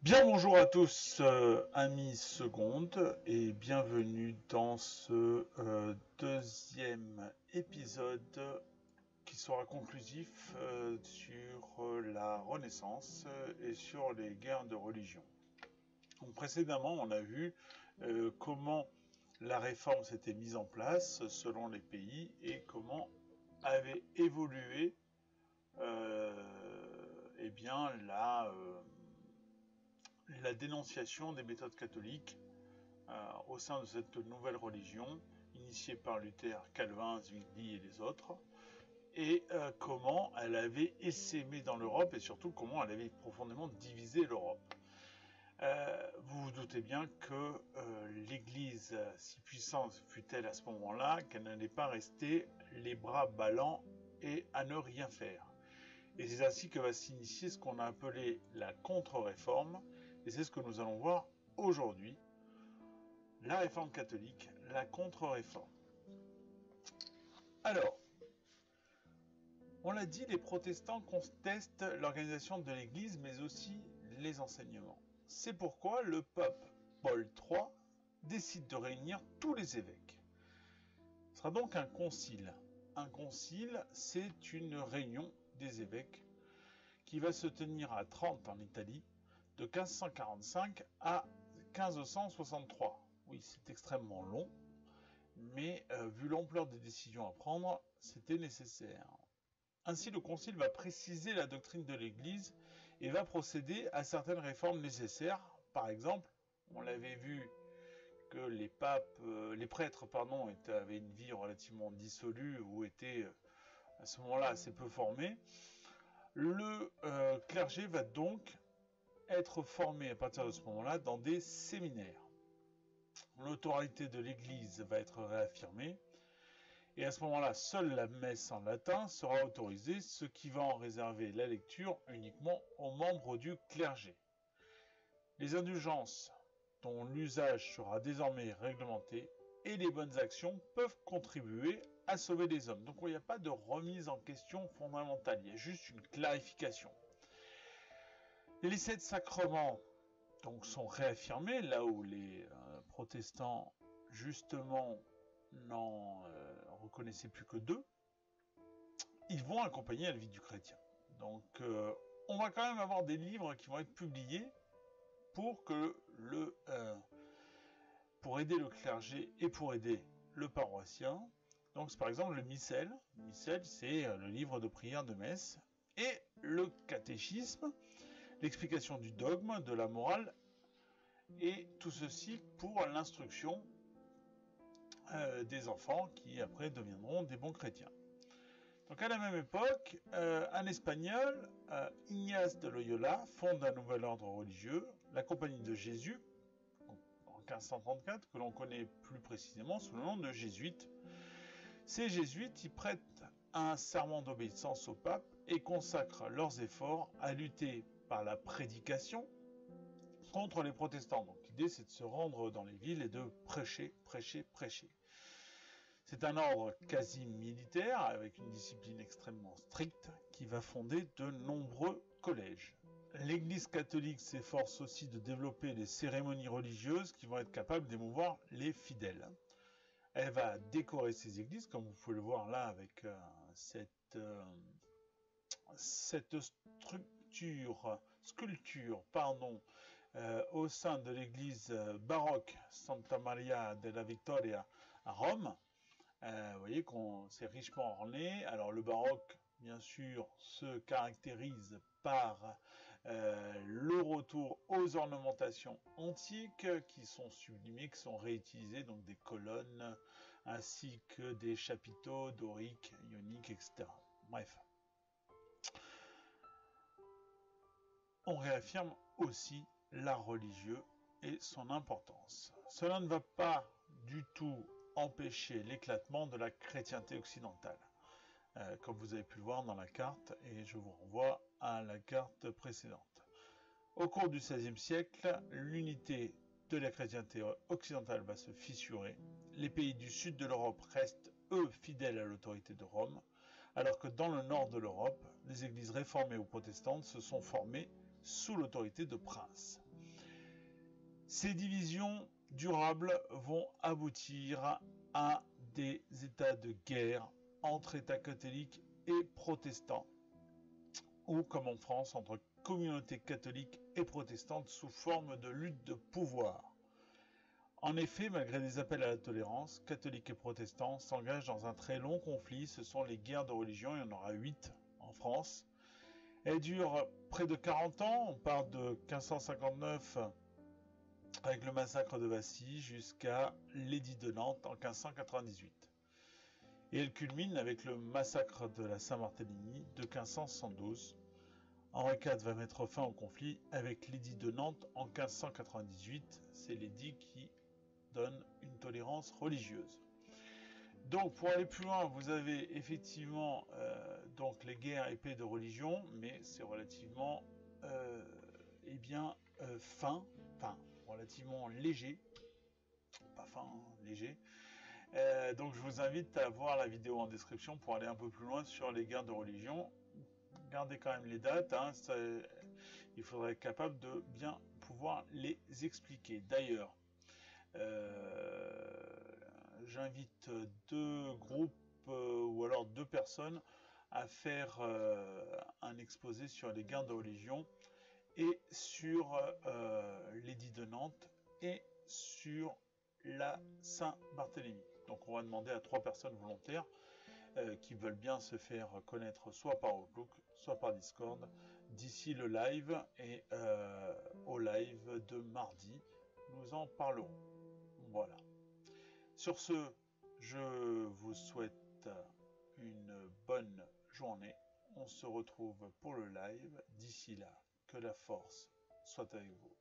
Bien, bonjour à tous, amis secondes, et bienvenue dans ce deuxième épisode qui sera conclusif sur la Renaissance et sur les guerres de religion. Donc, précédemment, on a vu comment la réforme s'était mise en place selon les pays et comment avait évolué eh bien, la dénonciation des méthodes catholiques au sein de cette nouvelle religion, initiée par Luther, Calvin, Zwingli et les autres, et comment elle avait essaimé dans l'Europe et surtout comment elle avait profondément divisé l'Europe. Vous vous doutez bien que l'Église, si puissante fut-elle à ce moment-là, qu'elle n'allait pas rester les bras ballants et à ne rien faire. Et c'est ainsi que va s'initier ce qu'on a appelé la contre-réforme, et c'est ce que nous allons voir aujourd'hui, la réforme catholique, la contre-réforme. Alors, on l'a dit, les protestants contestent l'organisation de l'Église, mais aussi les enseignements. C'est pourquoi le pape Paul III décide de réunir tous les évêques. Ce sera donc un concile. Un concile, c'est une réunion des évêques qui va se tenir à Trente en Italie, de 1545 à 1563. Oui, c'est extrêmement long, mais vu l'ampleur des décisions à prendre, c'était nécessaire. Ainsi, le Concile va préciser la doctrine de l'Église et va procéder à certaines réformes nécessaires. Par exemple, on l'avait vu que les prêtres, avaient une vie relativement dissolue ou étaient à ce moment-là assez peu formés. Le clergé va donc être formé à partir de ce moment-là dans des séminaires. L'autorité de l'Église va être réaffirmée et à ce moment-là, seule la messe en latin sera autorisée, ce qui va en réserver la lecture uniquement aux membres du clergé. Les indulgences, dont l'usage sera désormais réglementé, et les bonnes actions peuvent contribuer à sauver les hommes. Donc il n'y a pas de remise en question fondamentale, il y a juste une clarification. Les 7 sacrements donc, sont réaffirmés, là où les protestants, justement, n'en reconnaissaient plus que 2. Ils vont accompagner la vie du chrétien. Donc, on va quand même avoir des livres qui vont être publiés pour aider le clergé et pour aider le paroissien. Donc, c'est par exemple le missel. Le missel, c'est le livre de prière de messe. Et le catéchisme, l'explication du dogme, de la morale, et tout ceci pour l'instruction des enfants qui après deviendront des bons chrétiens. Donc à la même époque, un Espagnol, Ignace de Loyola, fonde un nouvel ordre religieux, la Compagnie de Jésus, en 1534, que l'on connaît plus précisément sous le nom de jésuites. Ces jésuites y prêtent un serment d'obéissance au pape et consacrent leurs efforts à lutter par la prédication contre les protestants. Donc l'idée, c'est de se rendre dans les villes et de prêcher. C'est un ordre quasi militaire avec une discipline extrêmement stricte qui va fonder de nombreux collèges. L'Église catholique s'efforce aussi de développer les cérémonies religieuses qui vont être capables d'émouvoir les fidèles. Elle va décorer ses églises, comme vous pouvez le voir là avec cette sculpture, au sein de l'église baroque Santa Maria della Vittoria à Rome. Vous voyez qu'on s'est richement orné. Alors le baroque, bien sûr, se caractérise par le retour aux ornementations antiques qui sont sublimées, qui sont réutilisées, donc des colonnes ainsi que des chapiteaux doriques, ioniques, etc. Bref. On réaffirme aussi l'art religieux et son importance. Cela ne va pas du tout empêcher l'éclatement de la chrétienté occidentale, comme vous avez pu le voir dans la carte, et je vous renvoie à la carte précédente. Au cours du XVIe siècle, l'unité de la chrétienté occidentale va se fissurer. Les pays du sud de l'Europe restent, eux, fidèles à l'autorité de Rome, alors que dans le nord de l'Europe, les églises réformées ou protestantes se sont formées sous l'autorité de princes. Ces divisions durables vont aboutir à des états de guerre entre États catholiques et protestants, ou comme en France, entre communautés catholiques et protestantes sous forme de lutte de pouvoir. En effet, malgré des appels à la tolérance, catholiques et protestants s'engagent dans un très long conflit. Ce sont les guerres de religion, il y en aura 8 en France. Elles durent près de 40 ans, on part de 1559 avec le massacre de Vassy jusqu'à l'édit de Nantes en 1598. Et elle culmine avec le massacre de la Saint-Barthélemy de 1572. Henri IV va mettre fin au conflit avec l'édit de Nantes en 1598. C'est l'édit qui donne une tolérance religieuse. Donc pour aller plus loin, vous avez effectivement donc les guerres épées de religion, mais c'est relativement fin, enfin relativement léger, pas fin, léger. Donc je vous invite à voir la vidéo en description pour aller un peu plus loin sur les guerres de religion. Gardez quand même les dates, hein, il faudrait être capable de bien pouvoir les expliquer. D'ailleurs, j'invite 2 groupes ou alors 2 personnes à faire un exposé sur les guerres de religion et sur l'édit de Nantes et sur la Saint-Barthélemy. Donc on va demander à 3 personnes volontaires qui veulent bien se faire connaître soit par Outlook, soit par Discord, d'ici le live et au live de mardi, nous en parlerons. Voilà. Sur ce, je vous souhaite une bonne journée. On se retrouve pour le live. D'ici là, que la force soit avec vous.